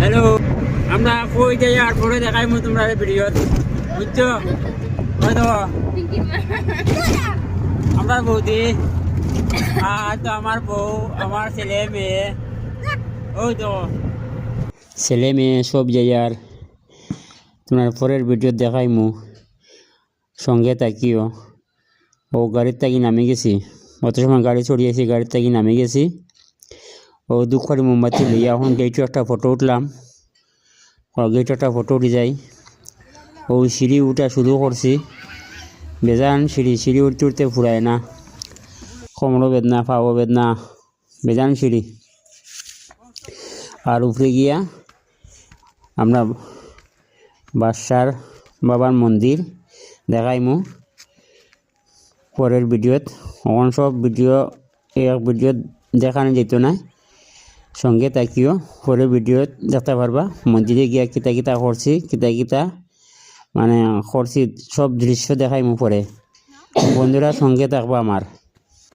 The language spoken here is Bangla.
হ্যালো, আমরা কই যাই আর পরে দেখাই মু তোমরা ভিডিও বুঝছো? হয়তো আমরা বৌদি আর তো আমার বউ, আমার ছেলে মেয়ে, ওই তো ছেলে মেয়ে সব যাই আর তোমার পরের ভিডিও দেখাই মু সঙ্গে তাকিও। ও গাড়ির তাকি নামে গেছি, অত সময় গাড়ি চড়িয়েছি, গাড়ির তাকি নামে গেছি। ও দুঃখের মোমবাতি লইয়া এখন গেটে একটা ফটো উঠলাম, গেটে একটা ফটো উঠে যাই। ও সিঁড়ি উঠা শুরু করছি, বেজান সিঁড়ি উঠতে উঠতে ফুরায় না, কোমরও বেদনা, পাও বেদনা, বেজান সিঁড়ি। আর উপরে গিয়া আমরা বাদশার বাবার মন্দির দেখাইমু পরের ভিডিওত। এখন সব ভিডিও এক ভিডিও দেখানো যেত না, সঙ্গে তাকিও, পরের ভিডিওত দেখতে পারবা মন্দিরে গিয়া কিতা কিতা করছি, কিতা কিতা মানে করছি, সব দৃশ্য দেখাইমু পরে। বন্ধুরা সঙ্গে থাকবা আমার।